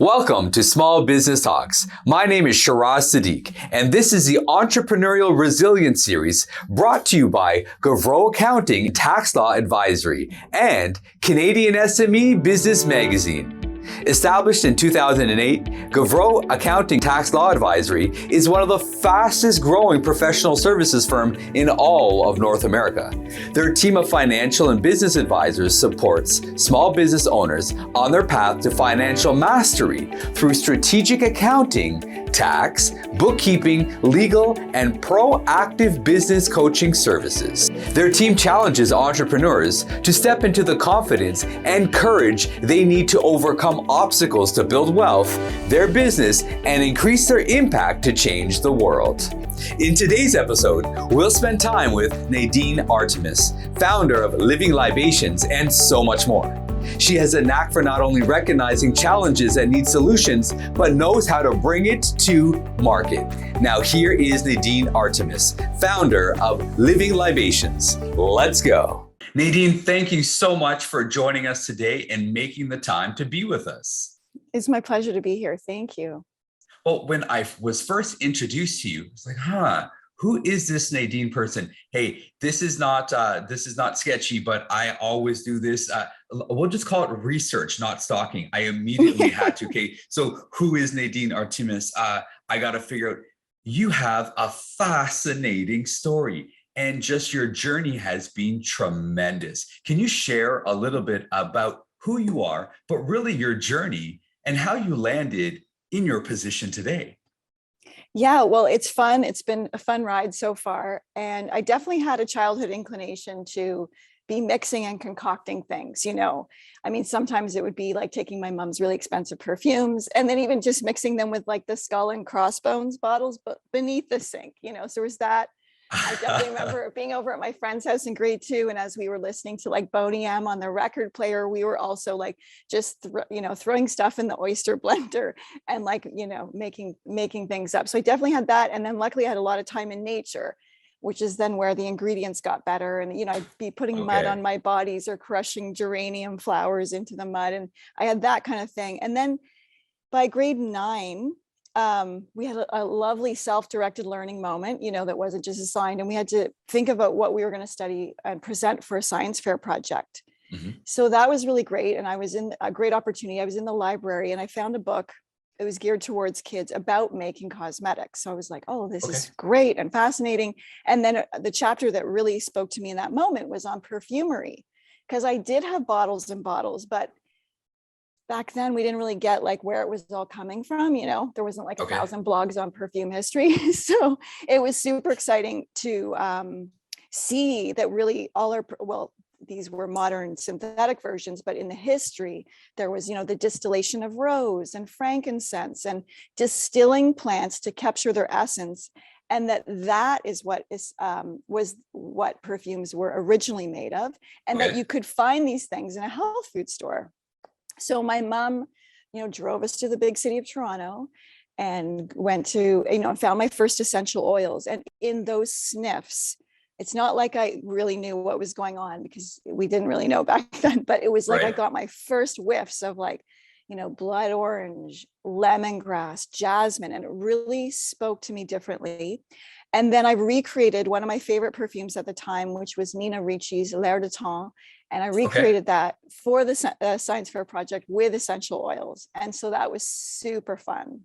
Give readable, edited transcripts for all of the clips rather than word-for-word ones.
Welcome to Small Business Talks. My name is Shiraz Sadiq, and this is the Entrepreneurial Resilience Series brought to you by Gavreau Accounting Tax Law Advisory and Canadian SME Business Magazine. Established in 2008, Gavreau Accounting Tax Law Advisory is one of the fastest growing professional services firm in all of North America. Their team of financial and business advisors supports small business owners on their path to financial mastery through strategic accounting, tax, bookkeeping, legal, and proactive business coaching services. Their team challenges entrepreneurs to step into the confidence and courage they need to overcome obstacles to build wealth, their business, and increase their impact to change the world. In today's episode, we'll spend time with Nadine Artemis, founder of Living Libations, and so much more. She has a knack for not only recognizing challenges that need solutions, but knows how to bring it to market. Now here is Nadine Artemis, founder of Living Libations. Let's go. Nadine, thank you so much for joining us today and making the time to be with us. It's my pleasure to be here. Thank you. Well, when I was first introduced to you, it's like, who is this Nadine person? Hey, this is not sketchy, but I always do this. We'll just call it research, not stalking. I immediately had to. Okay, so who is Nadine Artemis? I got to figure out. You have a fascinating story, and just your journey has been tremendous. Can you share a little bit about who you are, but really your journey and how you landed in your position today? Yeah, well, it's fun. It's been a fun ride so far. And I definitely had a childhood inclination to be mixing and concocting things, I mean, sometimes it would be like taking my mom's really expensive perfumes and then even just mixing them with like the skull and crossbones bottles, but beneath the sink, so there was that. I definitely remember being over at my friend's house in grade 2. And as we were listening to like Boney M on the record player, we were also like just, throwing stuff in the oyster blender and like, making things up. So I definitely had that. And then luckily I had a lot of time in nature, which is then where the ingredients got better. And, I'd be putting mud on my bodies or crushing geranium flowers into the mud. And I had that kind of thing. And then by grade 9, we had a lovely self-directed learning moment, that wasn't just assigned, and we had to think about what we were going to study and present for a science fair project. Mm-hmm. So that was really great. And I was in a great opportunity. I was in the library and I found a book. It was geared towards kids about making cosmetics. So I was like, oh, this is great and fascinating. And then the chapter that really spoke to me in that moment was on perfumery, because I did have bottles and bottles, but back then we didn't really get like where it was all coming from. There wasn't like 1,000 blogs on perfume history. So it was super exciting to see that really these were modern synthetic versions, but in the history, there was, the distillation of rose and frankincense and distilling plants to capture their essence. And that is what was what perfumes were originally made of, and that you could find these things in a health food store. So my mom, drove us to the big city of Toronto and went to, found my first essential oils. And in those sniffs, it's not like I really knew what was going on because we didn't really know back then, but it was like I got my first whiffs of like, blood orange, lemongrass, jasmine, and it really spoke to me differently. And then I recreated one of my favorite perfumes at the time, which was Nina Ricci's L'air de Temps. And I recreated that for the science fair project with essential oils. And so that was super fun.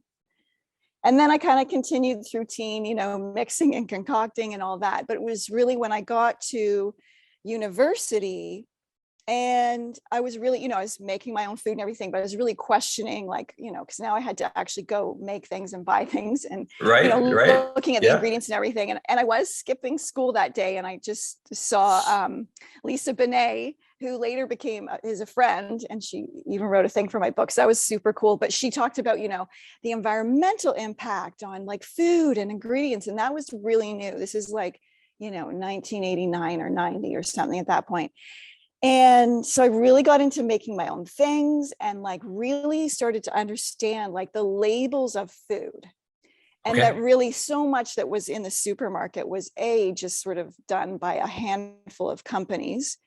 And then I kind of continued through teen, mixing and concocting and all that. But it was really when I got to university and I was really, I was making my own food and everything, but I was really questioning like, because now I had to actually go make things and buy things and, looking at the ingredients and everything. And I was skipping school that day. And I just saw Lisa Bonet, who later became a friend. And she even wrote a thing for my book. So that was super cool. But she talked about, the environmental impact on like food and ingredients. And that was really new. This is like, 1989 or 90 or something at that point. And so I really got into making my own things and like really started to understand like the labels of food. And that really so much that was in the supermarket was just sort of done by a handful of companies.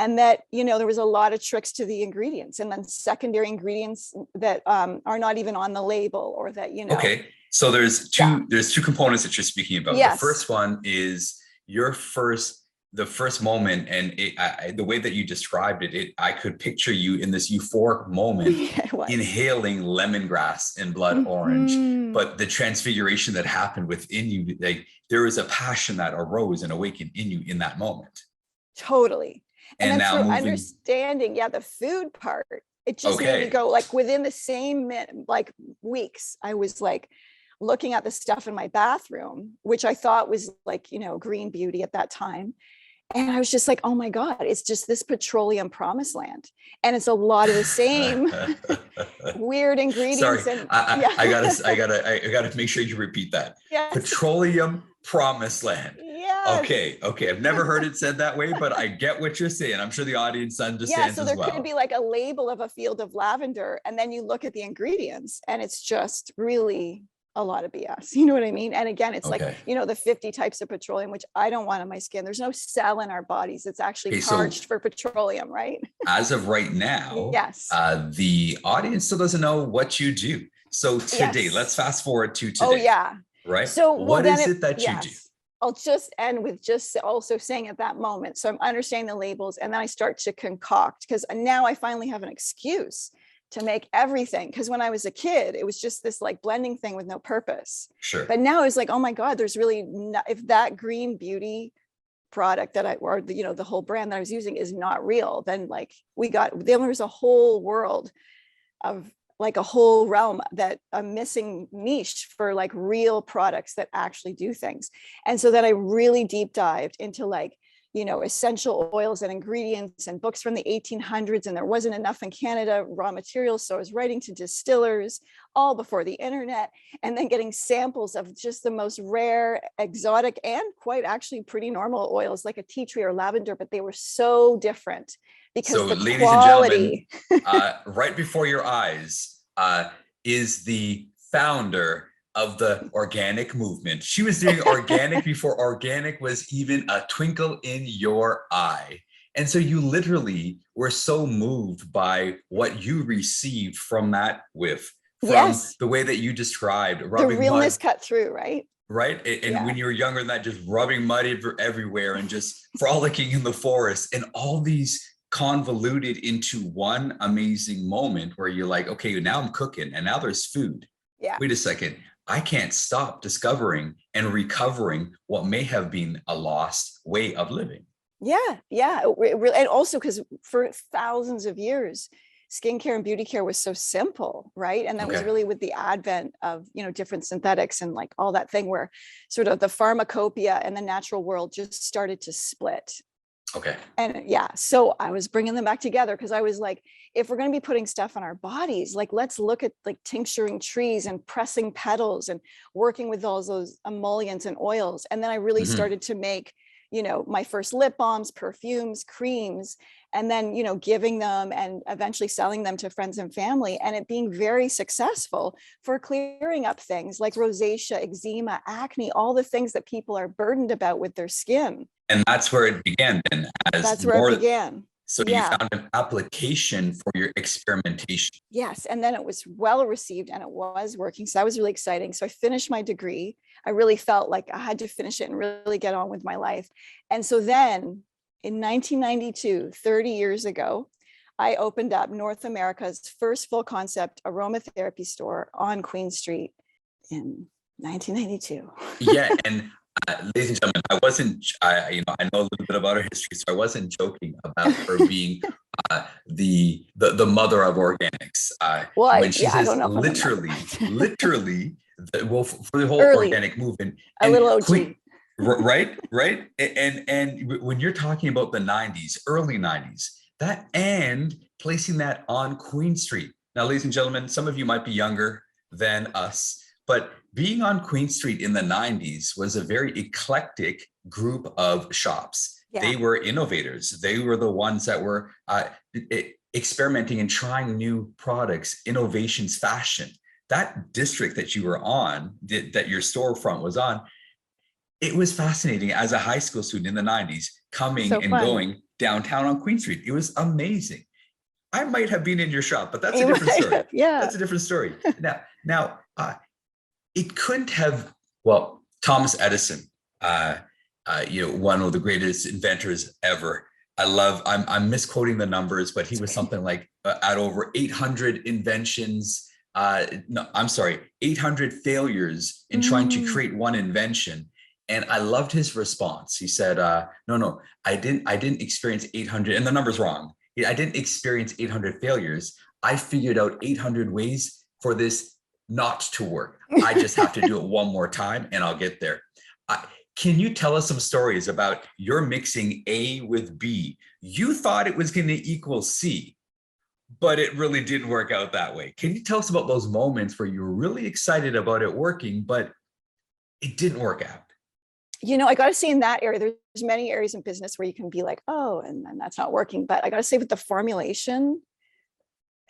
and that, there was a lot of tricks to the ingredients, and then secondary ingredients that are not even on the label, or that, Okay. So there's two components that you're speaking about. Yes. The first one is the first moment, and the way that you described it, I could picture you in this euphoric moment, inhaling lemongrass and blood orange. But the transfiguration that happened within you, like there was a passion that arose and awakened in you in that moment. Totally. And then now through understanding, the food part, it just made me go, like, within the same weeks, I was like looking at the stuff in my bathroom, which I thought was like, green beauty at that time. And I was just like, oh my God, it's just this petroleum promised land. And it's a lot of the same weird ingredients. Sorry, I gotta make sure you repeat that. Yes. Petroleum promised land. Yes. Okay. I've never heard it said that way, but I get what you're saying. I'm sure the audience understands so as well. there could be like a label of a field of lavender, and then you look at the ingredients and it's just really a lot of BS. You know what I mean? And again, it's like, the 50 types of petroleum, which I don't want on my skin. There's no cell in our bodies that's actually charged for petroleum, right? As of right now, yes. The audience still doesn't know what you do. So today, let's fast forward to today. Oh yeah. Right. So what is it that you do? I'll just end with just also saying at that moment. So I'm understanding the labels, and then I start to concoct, because now I finally have an excuse to make everything. Because when I was a kid, it was just this like blending thing with no purpose. Sure. But now it's like, oh my God, there's really if that green beauty product that the whole brand that I was using is not real, then then there's a whole world of like a whole realm, that a missing niche for like real products that actually do things. And so then I really deep dived into essential oils and ingredients and books from the 1800s, and there wasn't enough in Canada raw materials, so I was writing to distillers all before the internet, and then getting samples of just the most rare, exotic, and quite actually pretty normal oils like a tea tree or lavender, but they were so different because the ladies quality. And gentlemen, right before your eyes is the founder of the organic movement. She was doing organic before organic was even a twinkle in your eye. And so you literally were so moved by what you received from that from the way that you described rubbing the realness mud, cut through, right? Right. And when you were younger than that, just rubbing mud everywhere and just frolicking in the forest, and all these convoluted into one amazing moment where you're like, okay, now I'm cooking and now there's food. Yeah. Wait a second. I can't stop discovering and recovering what may have been a lost way of living. Yeah. And also because for thousands of years, skincare and beauty care was so simple, right? And that was really with the advent of, different synthetics and like all that thing where sort of the pharmacopoeia and the natural world just started to split. Okay. And so I was bringing them back together, because I was like, if we're going to be putting stuff on our bodies, like, let's look at like tincturing trees and pressing petals and working with all those emollients and oils. And then I really started to make, my first lip balms, perfumes, creams, and then, giving them and eventually selling them to friends and family, and it being very successful for clearing up things like rosacea, eczema, acne, all the things that people are burdened about with their skin. And that's where it began then. That's where it began. So you found an application for your experimentation. Yes. And then it was well received and it was working. So that was really exciting. So I finished my degree. I really felt like I had to finish it and really get on with my life. And so then in 1992, 30 years ago, I opened up North America's first full concept aromatherapy store on Queen Street in 1992. And ladies and gentlemen, I know a little bit about her history, so I wasn't joking about her being the mother of organics. When she says literally, for the whole organic movement, a little OG. Right. And when you're talking about the 90s, early 90s, that and placing that on Queen Street. Now, ladies and gentlemen, some of you might be younger than us, but being on Queen Street in the 90s was a very eclectic group of shops. Yeah. They were innovators. They were the ones that were experimenting and trying new products, innovations, fashion. That district that you were on, that your storefront was on, it was fascinating as a high school student in the 90s. coming So and fun. going downtown on Queen Street. It was amazing. I might have been in your shop, but that's a You different might story. have, yeah. That's a different story. Now, it couldn't have. Well, Thomas Edison, one of the greatest inventors ever. I'm misquoting the numbers, but he was something like at over 800 inventions. No, I'm sorry, 800 failures in trying to create one invention. And I loved his response. He said, no, I didn't experience 800, and the number's wrong. I didn't experience 800 failures. I figured out 800 ways for this not to work. I just have to do it one more time and I'll get there. Can you tell us some stories about your mixing A with B? You thought it was going to equal C, but it really didn't work out that way. Can you tell us about those moments where you were really excited about it working, but it didn't work out? I got to say in that area, there's many areas in business where you can be like, oh, and then that's not working. But I got to say with the formulation,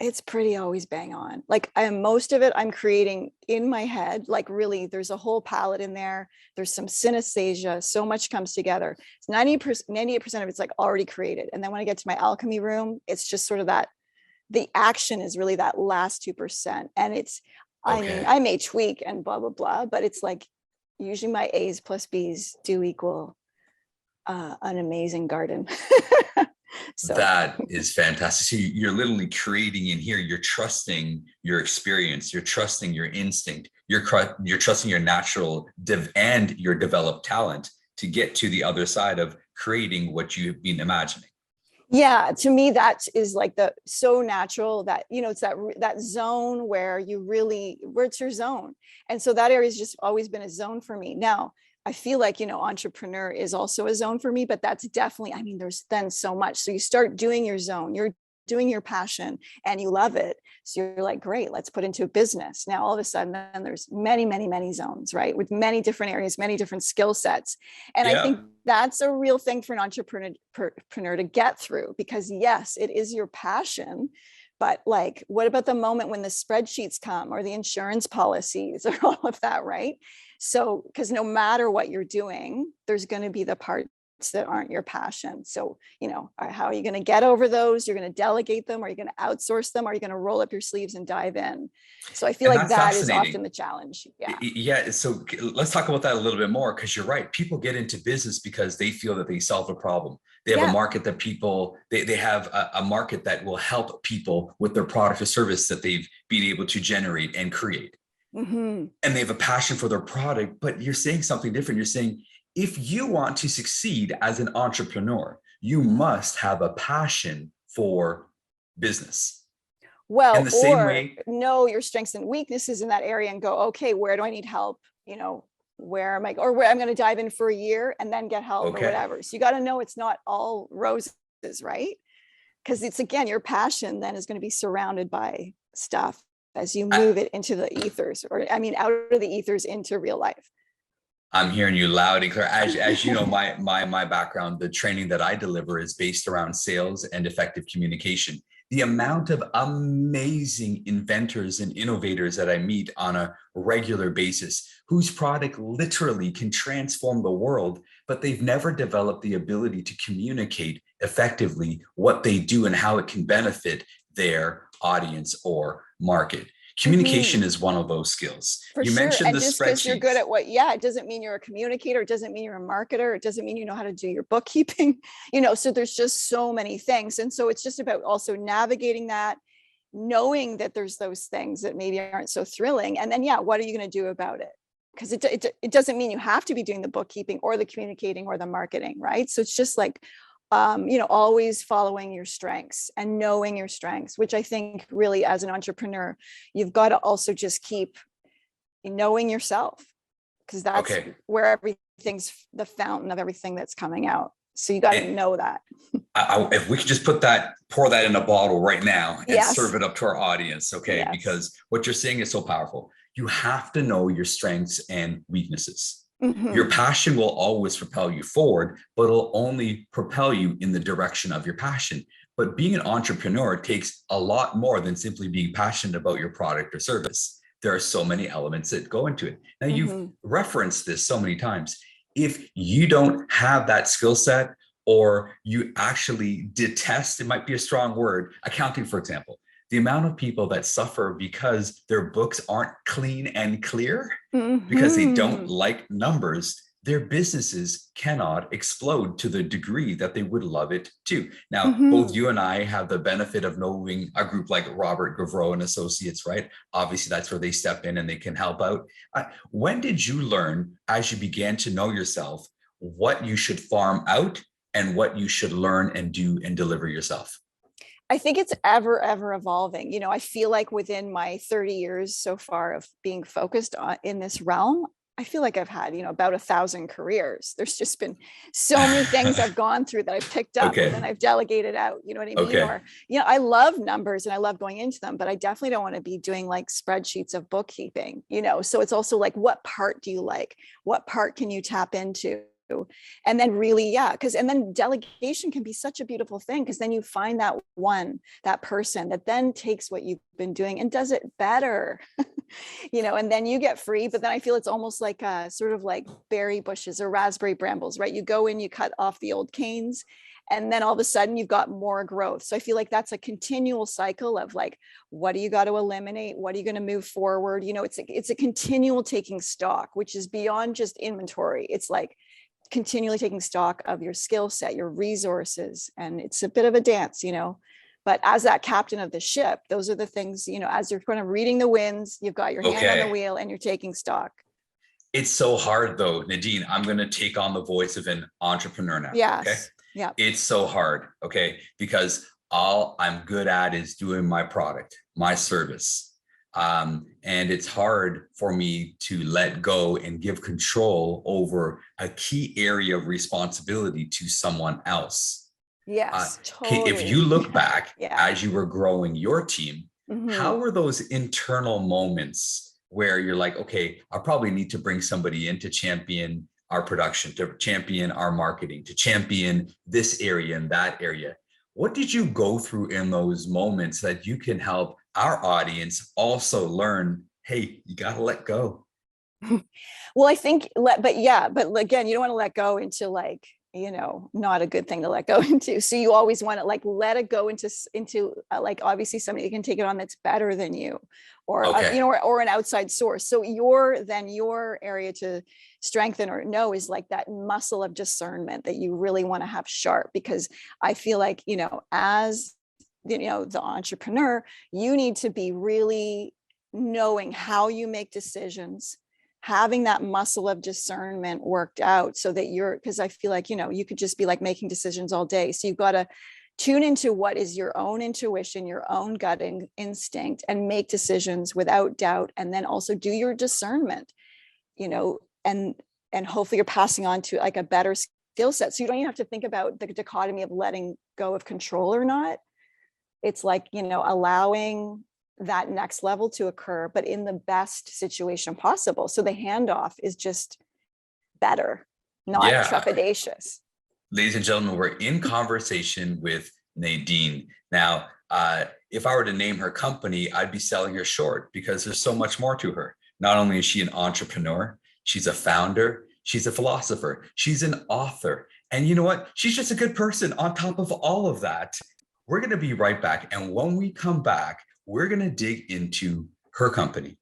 it's pretty always bang on. Like most of it I'm creating in my head, like really there's a whole palette in there. There's some synesthesia, so much comes together. 98% of it's like already created. And then when I get to my alchemy room, it's just sort of that, the action is really that last 2%. And it's, I mean, I may tweak and blah, blah, blah, but it's like, usually my A's plus B's do equal an amazing garden. So that is fantastic. So you're literally creating in here. You're trusting your experience. You're trusting your instinct. You're trusting your natural and your developed talent to get to the other side of creating what you've been imagining. Yeah, to me, that is like so natural that, it's that zone where where it's your zone. And so that area has just always been a zone for me. Now, I feel like, entrepreneur is also a zone for me, but that's definitely, I mean, there's then so much. So you start doing your zone, you're doing your passion and you love it. So you're like, great, let's put into a business. Now, all of a sudden, then there's many, many, many zones, right? With many different areas, many different skill sets. And I think that's a real thing for an entrepreneur to get through, because yes, it is your passion. But like, what about the moment when the spreadsheets come or the insurance policies or all of that, right? So, because no matter what you're doing, there's going to be the parts that aren't your passion. So, how are you going to get over those? You're going to delegate them? Are you going to outsource them? Are you going to roll up your sleeves and dive in? So I feel like that is often the challenge. Yeah. Yeah. So let's talk about that a little bit more, because you're right. People get into business because they feel that they solve a problem. They have a market that they have a market that will help people with their product or service that they've been able to generate and create. Mm-hmm. And they have a passion for their product, but you're saying something different. You're saying, if you want to succeed as an entrepreneur, you must have a passion for business. Well, in the same way, know your strengths and weaknesses in that area and go, okay, where do I need help? Where am I, or where I'm going to dive in for a year and then get help or whatever. So you got to know it's not all roses, right? Because it's, again, your passion then is going to be surrounded by stuff as you move it into the ethers, out of the ethers into real life. I'm hearing you loud and clear. As you know, my background, the training that I deliver is based around sales and effective communication. The amount of amazing inventors and innovators that I meet on a regular basis, whose product literally can transform the world, but they've never developed the ability to communicate effectively what they do and how it can benefit their audience or market. Communication is one of those skills. You mentioned the spreadsheets. Just because you're good at it doesn't mean you're a communicator. It doesn't mean you're a marketer. It doesn't mean you know how to do your bookkeeping. So there's just so many things. And so it's just about also navigating that, knowing that there's those things that maybe aren't so thrilling. And then, what are you going to do about it? Because it doesn't mean you have to be doing the bookkeeping or the communicating or the marketing, right? So it's just like, always following your strengths and knowing your strengths, which I think really as an entrepreneur, you've got to also just keep knowing yourself, because that's where everything's the fountain of everything that's coming out. So you got to know that. If we could just pour that in a bottle right now and serve it up to our audience, because what you're saying is so powerful. You have to know your strengths and weaknesses. Mm-hmm. Your passion will always propel you forward, but it'll only propel you in the direction of your passion. But being an entrepreneur takes a lot more than simply being passionate about your product or service. There are so many elements that go into it. Now, you've referenced this so many times. If you don't have that skill set, or you actually detest, it might be a strong word, accounting, for example. The amount of people that suffer because their books aren't clean and clear, because they don't like numbers, their businesses cannot explode to the degree that they would love it to. Now, both you and I have the benefit of knowing a group like Robert Gavreau and Associates, right? Obviously, that's where they step in and they can help out. When did you learn, as you began to know yourself, what you should farm out and what you should learn and do and deliver yourself? I think it's ever evolving. You know, I feel like within my 30 years so far of being focused on in this realm, I feel like I've had, you know, about 1,000 careers. There's just been so many things I've gone through that I've picked up and then I've delegated out, you know what I mean? Or, you know, I love numbers and I love going into them, but I definitely don't want to be doing like spreadsheets of bookkeeping, you know? So it's also like, what part do you like? What part can you tap into? And then really, and then delegation can be such a beautiful thing, because then you find that person that then takes what you've been doing and does it better, you know, and then you get free. But then I feel it's almost like a sort of like berry bushes or raspberry brambles, right? You go in, you cut off the old canes, and then all of a sudden you've got more growth. So I feel like that's a continual cycle of like, what do you got to eliminate? What are you going to move forward? You know, it's a continual taking stock, which is beyond just inventory. It's like continually taking stock of your skill set, your resources, and it's a bit of a dance, you know. But as that captain of the ship, those are the things, you know, as you're kind of reading the winds, you've got your hand on the wheel and you're taking stock. It's so hard though, Nadine. I'm going to take on the voice of an entrepreneur now. Yes. Okay? Yeah. It's so hard. Okay. Because all I'm good at is doing my product, my service. And it's hard for me to let go and give control over a key area of responsibility to someone else. Yes, totally. If you look back as you were growing your team, how were those internal moments where you're like, okay, I probably need to bring somebody in to champion our production, to champion our marketing, to champion this area and that area? What did you go through in those moments that you can help our audience also learn, hey, you got to let go? Well, I think, but again, you don't want to let go into like, you know, not a good thing to let go into. So you always want to like, let it go into like, obviously somebody can take it on that's better than you, or, you know, or an outside source. So your area to strengthen or know is like that muscle of discernment that you really want to have sharp, because I feel like, you know, as you know, the entrepreneur, you need to be really knowing how you make decisions, having that muscle of discernment worked out, so that because I feel like, you know, you could just be like making decisions all day. So you've got to tune into what is your own intuition, your own gut instinct, and make decisions without doubt. And then also do your discernment, you know, and hopefully you're passing on to like a better skill set. So you don't even have to think about the dichotomy of letting go of control or not. It's like, you know, allowing that next level to occur, but in the best situation possible. So the handoff is just better, not trepidatious. Ladies and gentlemen, we're in conversation with Nadine. Now, if I were to name her company, I'd be selling her short, because there's so much more to her. Not only is she an entrepreneur, she's a founder, she's a philosopher, she's an author. And you know what? She's just a good person on top of all of that. We're going to be right back. And when we come back, we're going to dig into her company,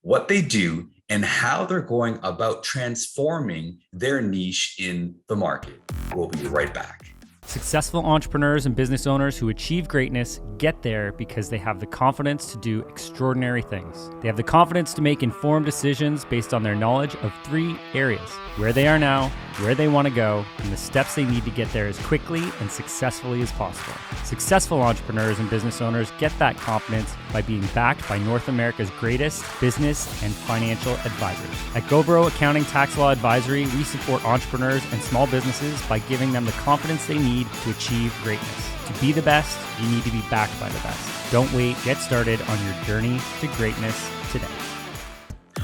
what they do, and how they're going about transforming their niche in the market. We'll be right back. Successful entrepreneurs and business owners who achieve greatness get there because they have the confidence to do extraordinary things. They have the confidence to make informed decisions based on their knowledge of 3 areas: where they are now, where they want to go, and the steps they need to get there as quickly and successfully as possible. Successful entrepreneurs and business owners get that confidence by being backed by North America's greatest business and financial advisors. At Gavreau Accounting Tax Law Advisory, we support entrepreneurs and small businesses by giving them the confidence they need to achieve greatness. To be the best, you need to be backed by the best. Don't wait. Get started on your journey to greatness today.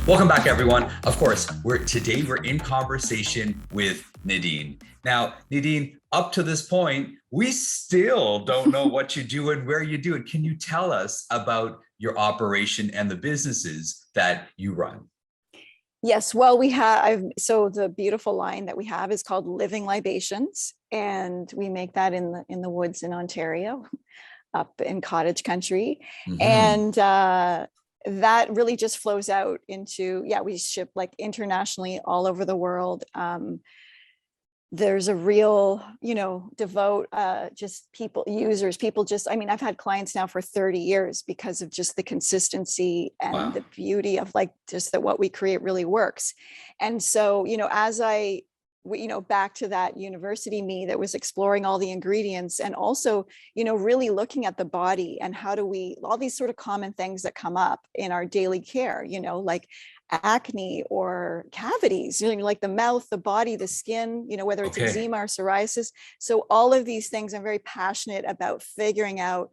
Welcome back, everyone. Of course, today we're in conversation with Nadine. Now, Nadine, up to this point, we still don't know what you do and where you do it. Can you tell us about your operation and the businesses that you run? Yes, well, so the beautiful line that we have is called Living Libations. and we make that in the woods in Ontario, up in cottage country. Mhm. And that really just flows out into, we ship like internationally all over the world. There's a real, devote, just people, users, people just, I mean, I've had clients now for 30 years because of just the consistency and Wow. the beauty of like just that what we create really works. And so, as back to that university me that was exploring all the ingredients and also, really looking at the body and how do we, all these sort of common things that come up in our daily care, like acne or cavities, like the mouth, the body, the skin, whether it's eczema or psoriasis. So all of these things, I'm very passionate about figuring out,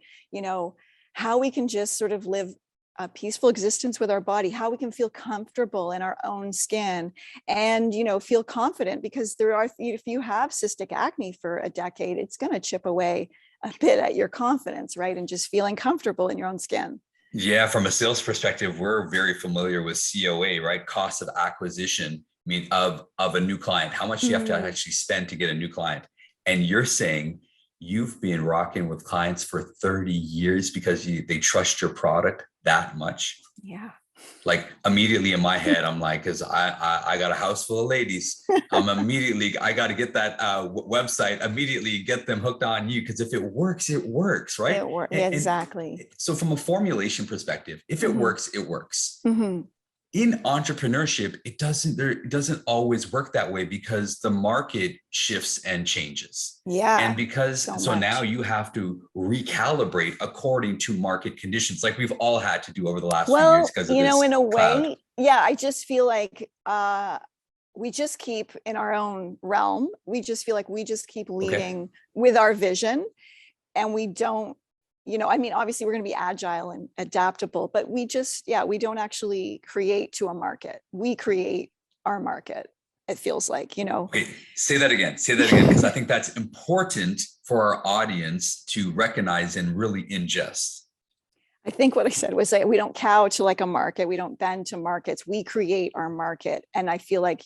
how we can just sort of live a peaceful existence with our body, how we can feel comfortable in our own skin and, feel confident, because if you have cystic acne for a decade, it's going to chip away a bit at your confidence, right? And just feeling comfortable in your own skin. Yeah, from a sales perspective, we're very familiar with COA, right? Cost of acquisition, of a new client. How much do you have to actually spend to get a new client? And you're saying you've been rocking with clients for 30 years because they trust your product that much. Yeah. Like immediately in my head, I'm like, because I got a house full of ladies. I got to get that website, immediately get them hooked on you. Because if it works, right? It works. Exactly. And so from a formulation perspective, if it works, it works. Mm-hmm. In entrepreneurship, it doesn't always work that way because the market shifts and changes. Yeah. And because so now you have to recalibrate according to market conditions, like we've all had to do over the last few years because of this in a cloud. way, I just feel like we just keep in our own realm. We just feel like we just keep leading with our vision, and we don't, obviously we're going to be agile and adaptable, but we just, we don't actually create to a market. We create our market. It feels like, Okay, say that again, because I think that's important for our audience to recognize and really ingest. I think what I said was that we don't cow to like a market. We don't bend to markets. We create our market. And I feel like,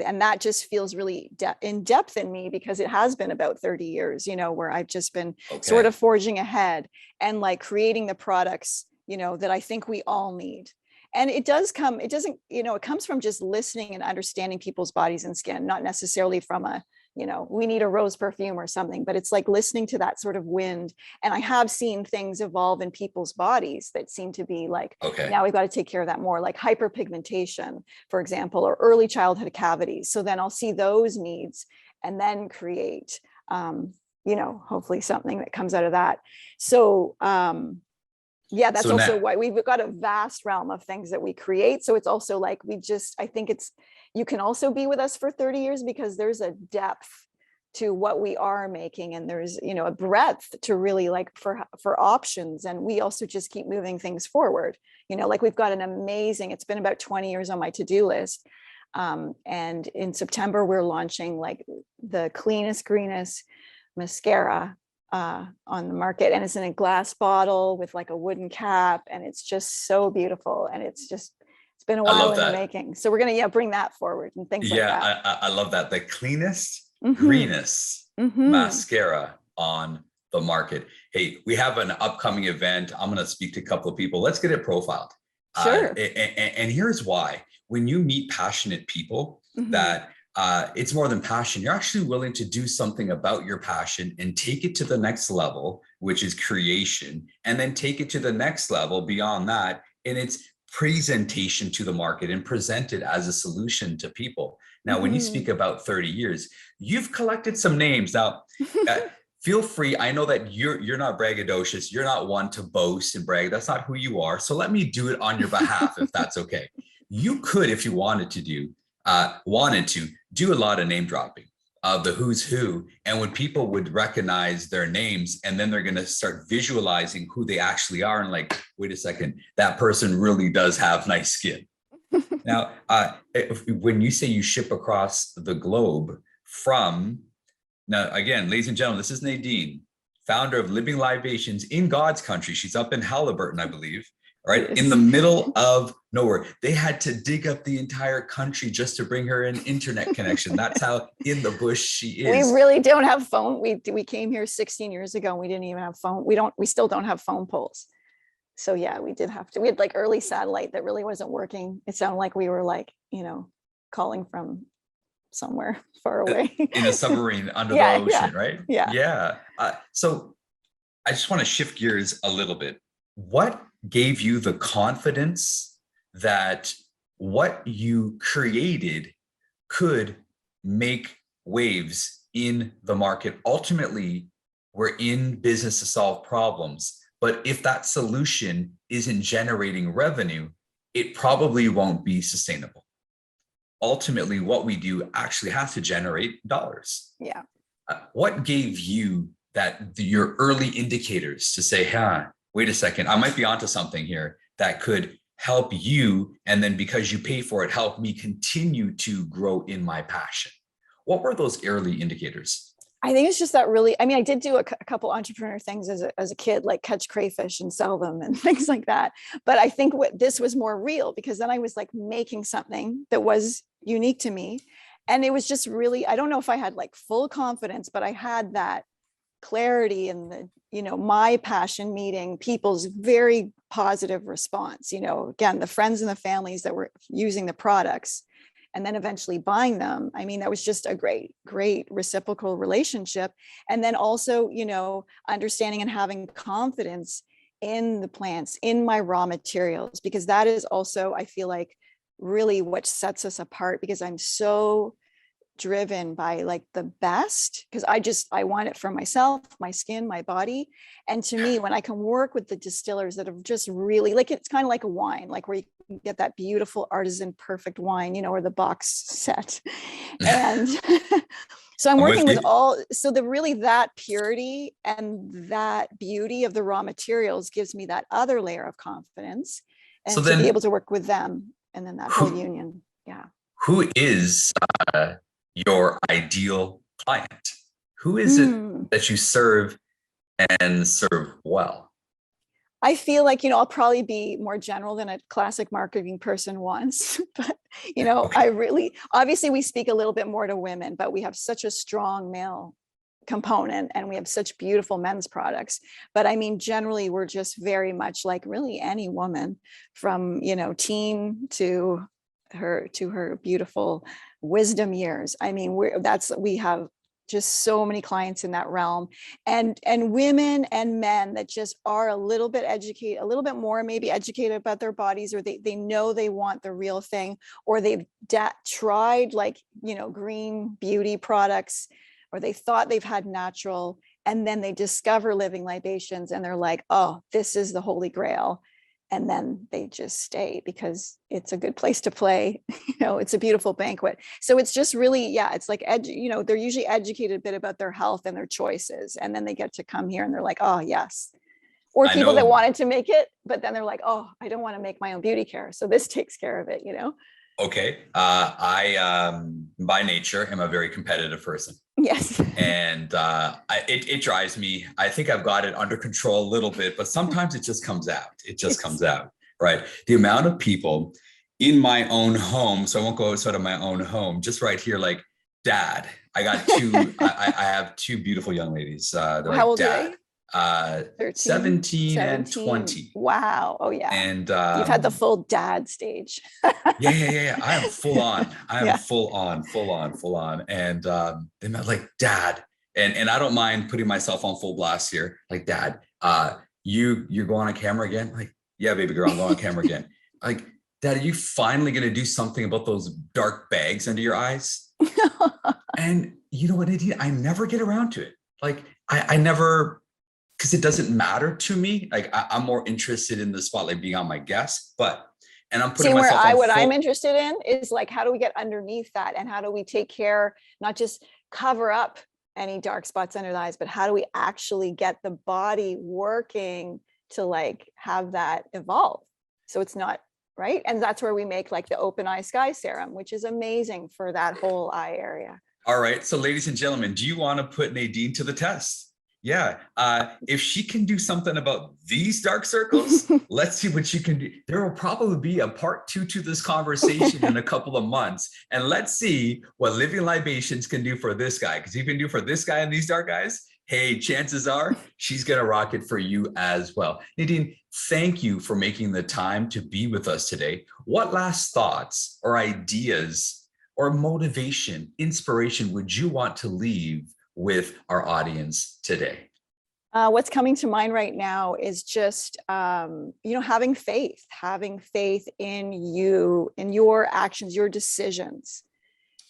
and that just feels really in depth in me, because it has been about 30 years, where I've just been sort of forging ahead and like creating the products, that I think we all need. And it comes from just listening and understanding people's bodies and skin, not necessarily from we need a rose perfume or something, but it's like listening to that sort of wind. And I have seen things evolve in people's bodies that seem to be like, now we've got to take care of that more, like hyperpigmentation, for example, or early childhood cavities. So then I'll see those needs and then create, hopefully something that comes out of that. So, that's also why we've got a vast realm of things that we create. So it's also like, I think you can also be with us for 30 years because there's a depth to what we are making. And there's, a breadth to really like for options. And we also just keep moving things forward. Like we've got it's been about 20 years on my to-do list. And in September, we're launching like the cleanest, greenest mascara on the market, and it's in a glass bottle with like a wooden cap, and it's just so beautiful, and it's been a while in the making. So we're gonna bring that forward and things like that. I love that. The cleanest, greenest mascara on the market. Hey, we have an upcoming event. I'm going to speak to a couple of people. Let's get it profiled. Sure. And here's why. When you meet passionate people, that it's more than passion. You're actually willing to do something about your passion and take it to the next level, which is creation, and then take it to the next level beyond that in its presentation to the market and present it as a solution to people. Now, when you speak about 30 years, you've collected some names. Now, feel free. I know that you're not braggadocious. You're not one to boast and brag. That's not who you are. So let me do it on your behalf, if that's okay. You could, if you wanted to do a lot of name dropping of the who's who. And when people would recognize their names, and then they're going to start visualizing who they actually are. And like, wait a second, that person really does have nice skin. Now, when you say you ship across the globe now, again, ladies and gentlemen, this is Nadine, founder of Living Libations in God's country. She's up in Halliburton, I believe. right? In the middle of nowhere. They had to dig up the entire country just to bring her an internet connection. That's how in the bush she is. We really don't have phone. We came here 16 years ago and we didn't even have phone. We still don't have phone poles. So yeah, we had like early satellite that really wasn't working. It sounded like we were like, calling from somewhere far away. In a submarine under the ocean, right? Yeah. Yeah. So I just want to shift gears a little bit. What gave you the confidence that what you created could make waves in the market? Ultimately, we're in business to solve problems. But if that solution isn't generating revenue, it probably won't be sustainable. Ultimately, what we do actually has to generate dollars. Yeah. What gave you your early indicators to say, wait a second, I might be onto something here that could help you, and then because you pay for it, help me continue to grow in my passion? What were those early indicators? I think it's just that really, I did do a couple entrepreneur things as a kid, like catch crayfish and sell them and things like that. But I think this was more real, because then I was like making something that was unique to me. And it was just really, I don't know if I had like full confidence, but I had that clarity and my passion meeting people's very positive response. Again, the friends and the families that were using the products and then eventually buying them. That was just a great reciprocal relationship. And then also, understanding and having confidence in the plants, in my raw materials, because that is also, I feel like, really what sets us apart, because I'm so driven by like the best, because I want it for myself, my skin, my body. And to me, when I can work with the distillers that have just really, like, it's kind of like a wine, like where you can get that beautiful artisan perfect wine, or the box set. And so I'm working with that purity and that beauty of the raw materials gives me that other layer of confidence, and to be able to work with them, and then that whole union. Yeah. Who is your ideal client? Who is it that you serve and serve well? I feel like, I'll probably be more general than a classic marketing person wants, but, okay. I really, obviously we speak a little bit more to women, but we have such a strong male component and we have such beautiful men's products. But generally we're just very much like really any woman, from, teen to her beautiful wisdom years. We have just so many clients in that realm, and women and men that just are a little bit educated, a little bit more maybe educated about their bodies, or they know they want the real thing, or they've tried like, green beauty products, or they thought they've had natural, and then they discover Living Libations and they're like, oh, this is the holy grail. And then they just stay because it's a good place to play. It's a beautiful banquet. So it's just really, it's like, they're usually educated a bit about their health and their choices. And then they get to come here and they're like, oh, yes. Or people that wanted to make it, but then they're like, oh, I don't want to make my own beauty care. So this takes care of it, Okay. I, by nature, am a very competitive person. Yes. And it drives me. I think I've got it under control a little bit, but sometimes it just comes out. It just comes out, right? The amount of people in my own home, so I won't go outside of my own home, just right here, like, Dad. I got two, I have two beautiful young ladies. They're like, how old Dad. are they? 17 and 20. Wow. Oh yeah. And you've had the full dad stage. Yeah. I am full on. I am full on. And they met like, Dad. And I don't mind putting myself on full blast here. Like, Dad, you're going on camera again? Like, yeah, baby girl, I'm going on camera again. Like, Dad, are you finally going to do something about those dark bags under your eyes? And you know what, Nadine? I never get around to it. Like, I never, because it doesn't matter to me. Like, I'm more interested in the spotlight being on my guests, and I'm putting myself on what I'm interested in is like, how do we get underneath that? And how do we take care, not just cover up any dark spots under the eyes, but how do we actually get the body working to like have that evolve? So it's not right. And that's where we make like the open eye sky serum, which is amazing for that whole eye area. All right. So ladies and gentlemen, do you want to put Nadine to the test? Yeah. If she can do something about these dark circles, let's see what she can do. There will probably be a part 2 to this conversation in a couple of months. And let's see what Living Libations can do for this guy. Because he can do for this guy and these dark guys. Hey, chances are she's going to rock it for you as well. Nadine, thank you for making the time to be with us today. What last thoughts or ideas or motivation, inspiration would you want to leave with our audience today? What's coming to mind right now is just, having faith in you, in your actions, your decisions,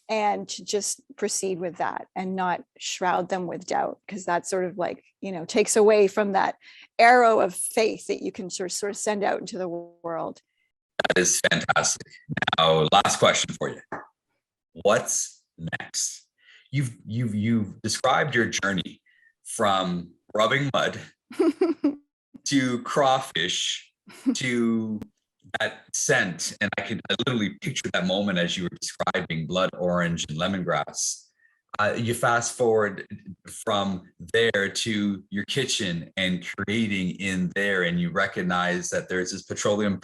and to just proceed with that and not shroud them with doubt, because that sort of takes away from that arrow of faith that you can sort of send out into the world. That is fantastic. Now, last question for you. What's next? You've described your journey from rubbing mud to crawfish to that scent. And I literally picture that moment as you were describing blood orange and lemongrass. You fast forward from there to your kitchen and creating in there, and you recognize that there's this petroleum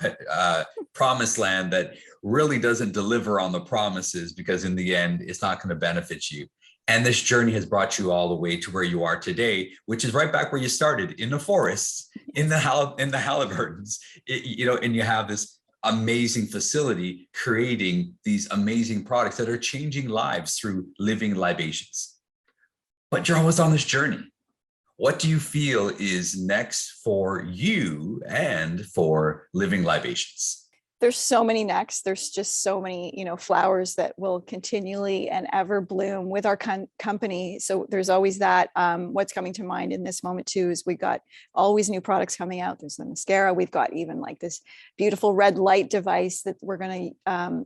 promised land that really doesn't deliver on the promises, because in the end, it's not going to benefit you. And this journey has brought you all the way to where you are today, which is right back where you started, in the forests, in the Halliburtons, and you have this amazing facility creating these amazing products that are changing lives through Living Libations. But you're always on this journey. What do you feel is next for you and for Living Libations? There's so many necks. There's just so many, flowers that will continually and ever bloom with our company. So there's always that. What's coming to mind in this moment too is we got always new products coming out. There's the mascara. We've got even this beautiful red light device that we're going to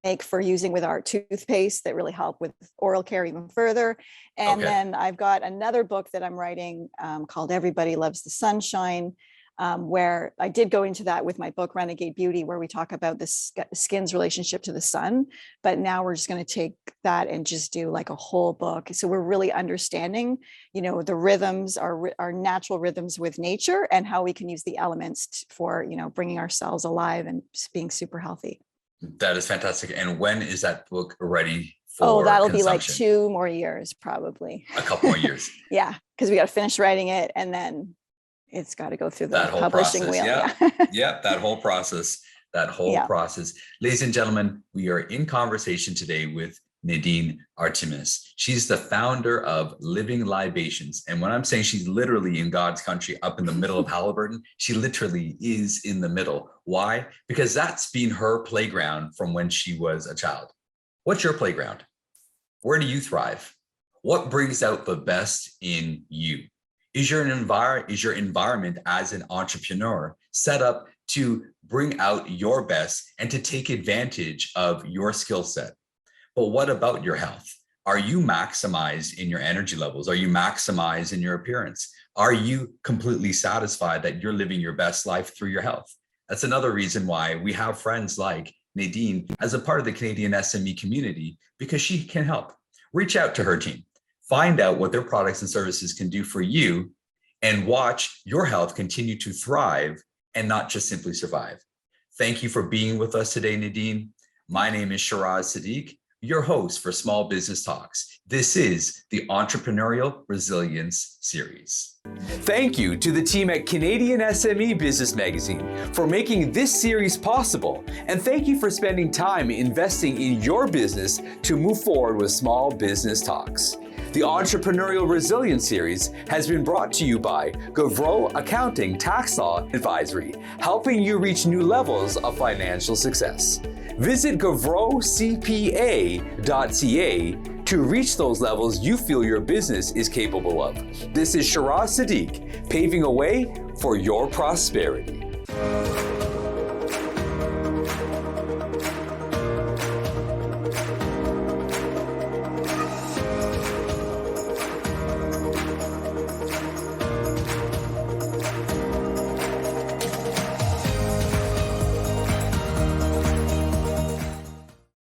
make for using with our toothpaste that really help with oral care even further. And then I've got another book that I'm writing called Everybody Loves the Sunshine. Where I did go into that with my book, Renegade Beauty, where we talk about the skin's relationship to the sun. But now we're just going to take that and just do a whole book. So we're really understanding, the rhythms, our natural rhythms with nature, and how we can use the elements for, bringing ourselves alive and being super healthy. That is fantastic. And when is that book ready for that'll consumption? be 2 more years, probably. A couple more years. Yeah, because we got to finish writing it, and then it's got to go through the publishing process. wheel. Yeah, that whole process. Process. Ladies and gentlemen, we are in conversation today with Nadine Artemis. She's the founder of Living Libations. And when I'm saying she's literally in God's country, up in the middle of Halliburton, she literally is in the middle. Why? Because that's been her playground from when she was a child. What's your playground? Where do you thrive? What brings out the best in you? Is your environment as an entrepreneur set up to bring out your best and to take advantage of your skill set? But what about your health? Are you maximized in your energy levels? Are you maximized in your appearance? Are you completely satisfied that you're living your best life through your health? That's another reason why we have friends like Nadine as a part of the Canadian SME community, because she can help. Reach out to her team. Find out what their products and services can do for you, and watch your health continue to thrive and not just simply survive. Thank you for being with us today, Nadine. My name is Shiraz Sadiq, your host for Small Business Talks. This is the Entrepreneurial Resilience Series. Thank you to the team at Canadian SME Business Magazine for making this series possible. And thank you for spending time investing in your business to move forward with Small Business Talks. The Entrepreneurial Resilience Series has been brought to you by Gavreau Accounting Tax Law Advisory, helping you reach new levels of financial success. Visit gavrocpa.ca to reach those levels you feel your business is capable of. This is Shiraz Sadiq, paving a way for your prosperity.